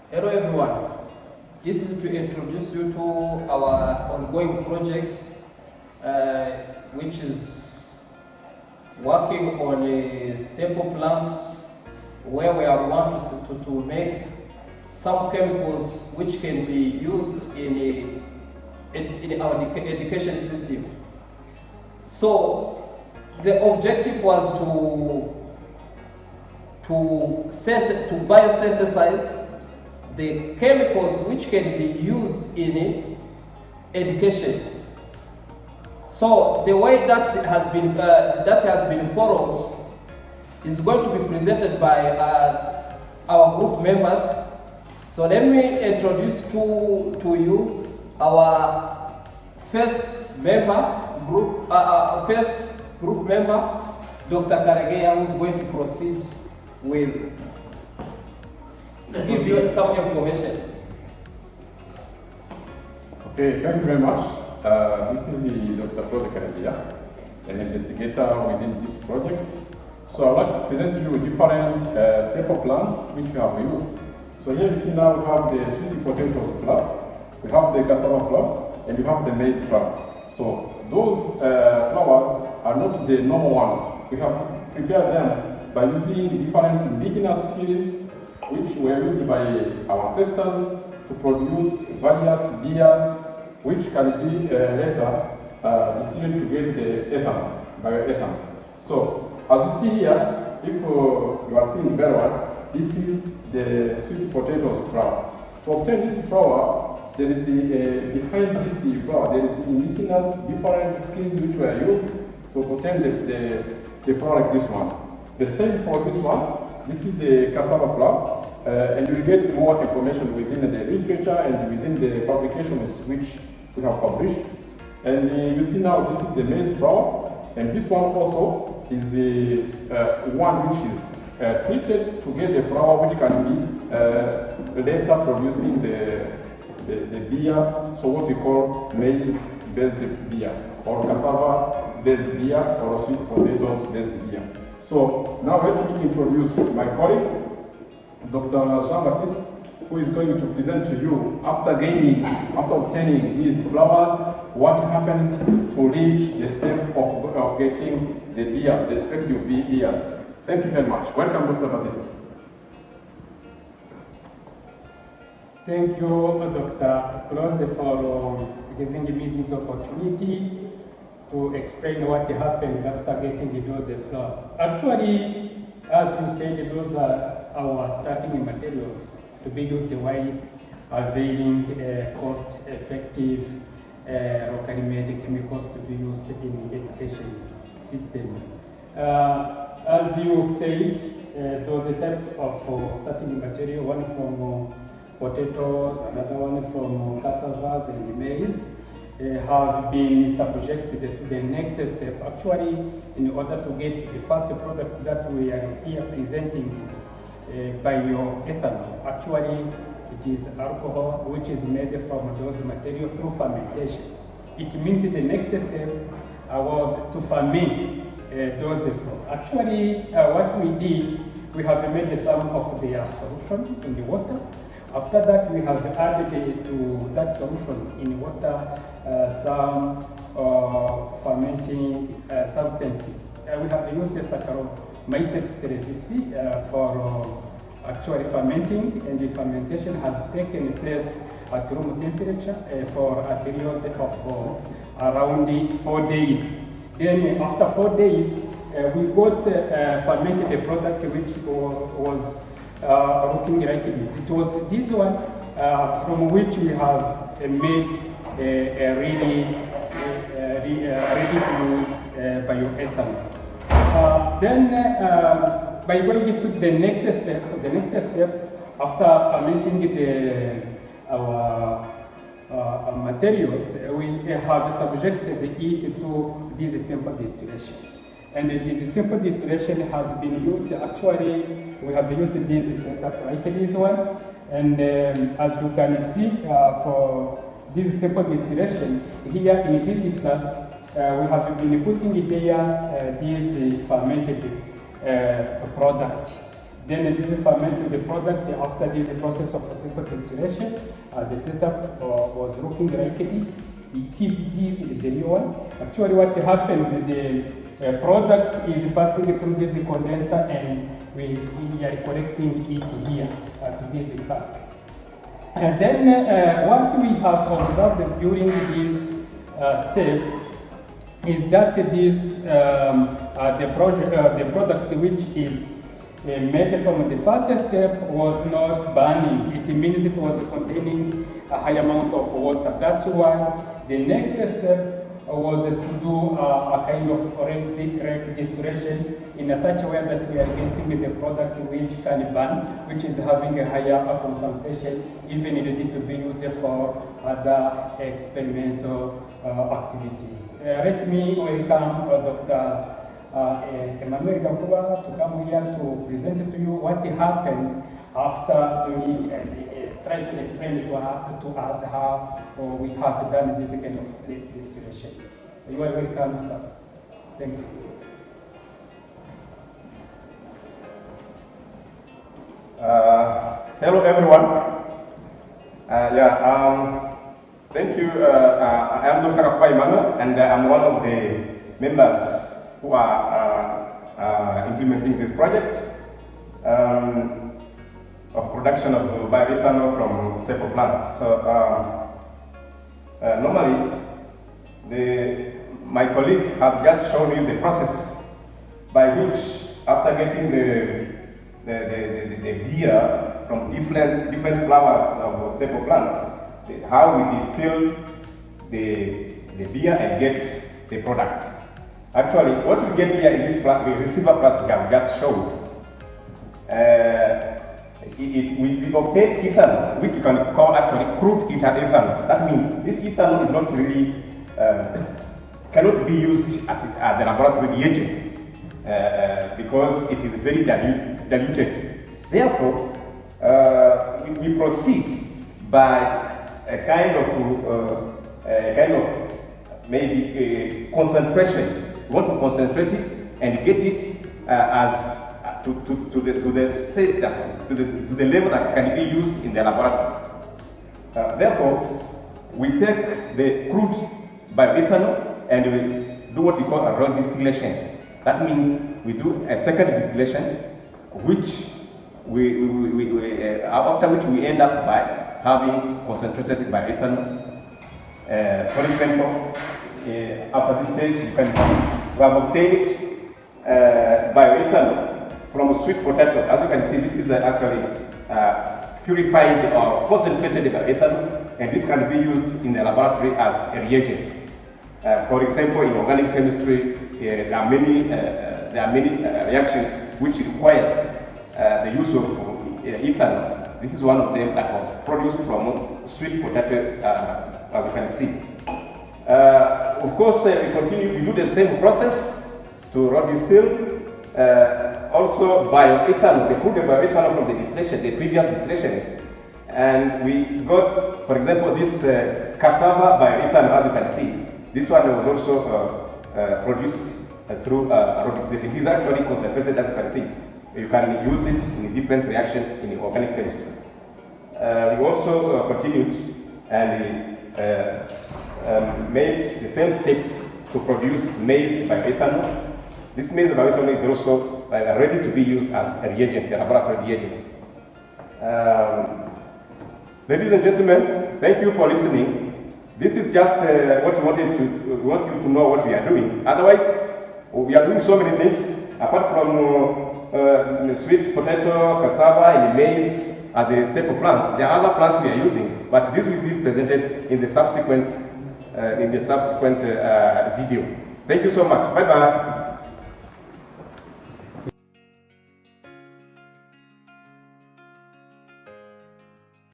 Hello everyone. This is to introduce you to our ongoing project, which is working on a staple plant where we are want to make some chemicals which can be used in our education system. So the objective was to biosynthesize the chemicals which can be used in education. So the way that has been followed is going to be presented by our group members. So let me introduce to you our first group member, Dr. Karegeya, who is going to proceed with give you some information. Okay, thank you very much. This is Dr. Karegeya, an investigator within this project. So I'd like to present to you different staple plants which we have used. So here you see now we have the sweet potato flower, we have the cassava flower, and we have the maize flower. So those flowers are not the normal ones. We have prepared them by using different indigenous skills which were used by our ancestors to produce various beers which can be later distilled to get the ethanol, bioethanol. So as you see here, if you are seeing very well, this is the sweet potatoes flour. To obtain this flour, there is behind this flour, there is indigenous different skills which were used to obtain the flour like this one. The same for this one. This is the cassava flour. And you will get more information within the literature and within the publications which we have published. And you see now this is the maize flour, and this one also is the one which is treated to get the flour which can be later producing the beer, so what we call maize-based beer, or cassava-based beer, or sweet potatoes-based beer. So now let me introduce my colleague, Dr. Jean-Baptiste, who is going to present to you after obtaining these flowers, what happened to reach the step of getting the beer, the respective beers. Thank you very much. Welcome, Dr. Baptiste. Thank you, Dr. Claude, for giving me this opportunity to explain what happened after getting those flowers. Actually, as you said, those are our starting materials to be used while availing cost-effective locally made chemicals to be used in the education system. As you said, those types of starting material, one from potatoes, another one from cassavas and maize, have been subjected to the next step. Actually, in order to get the first product that we are here presenting is bioethanol. Actually, it is alcohol which is made from those materials through fermentation. It means the next step was to ferment those fruit. Actually, what we did, we have made some of the solution in the water. After that, we have added to that solution in water some fermenting substances. We have used the Saccharomyces cerevisiae for actually fermenting, and the fermentation has taken place at room temperature for a period of around 4 days. Then after 4 days, we got fermented product which was looking like this. It was this one from which we have made a really ready to use bioethanol. Then by going to the next step, after fermenting our materials, we have subjected it to this simple distillation. And this simple distillation has been used. Actually, we have used this setup like this one. And as you can see, for this simple distillation, here in this class, we have been putting there this fermented product. Then this fermented the product. After this process of simple distillation, the setup was looking like this. This is the new one. Actually, what happened, the product is passing through this condenser, and we are collecting it here to this flask. And then what we have observed during this step is that this the product which is made from the first step was not burning. It means it was containing a high amount of water. That's why the next step was to do a kind of rate distillation in such a way that we are getting the product which can burn, which is having a higher concentration, even ready to be used for other experimental activities. Let me welcome Dr. Emmanuel Gakuba to come here to present to you what happened after doing try to explain to us how we have done this kind of distillation. You are welcome, sir. Thank you. Hello, everyone. Thank you. I am Dr. Gakuba Emmanuel, and I'm one of the members who are implementing this project of production of bioethanol from staple plants. So normally, my colleague have just shown you the process by which, after getting the beer from different flowers of staple plants, how we distill the beer and get the product. Actually, what we get here in this receiver plastic I've just shown, we obtain ethanol, which you can call actually crude ethanol. That means this ethanol is not really, cannot be used as the laboratory reagent because it is very diluted. Therefore, we proceed by a kind of maybe a concentration. We want to concentrate it and get it to the state that to the level that can be used in the laboratory. Therefore, we take the crude bioethanol and we do what we call a raw distillation. That means we do a second distillation, which after which we end up by having concentrated bioethanol. For example, after this stage, you can see we have obtained bioethanol from sweet potato. As you can see, this is actually purified or concentrated bioethanol, and this can be used in the laboratory as a reagent. For example, in organic chemistry, there are many reactions which requires the use of ethanol. This is one of them that was produced from sweet potato, as you can see. Of course, we do the same process to raw distill. Also, bioethanol, the crude bioethanol from the distillation, the previous distillation. And we got, for example, this cassava bioethanol, as you can see. This one was also produced through raw distillation. It is actually concentrated, as you can see. You can use it in a different reaction in organic chemistry. We also continued and made the same steps to produce maize bioethanol. This maize bioethanol is also ready to be used as a reagent, a laboratory reagent. Ladies and gentlemen, thank you for listening. This is just what we want you to know what we are doing. Otherwise, we are doing so many things apart from sweet potato, cassava, and maize as a staple plant. There are other plants we are using, but this will be presented in the subsequent video. Thank you so much. Bye bye.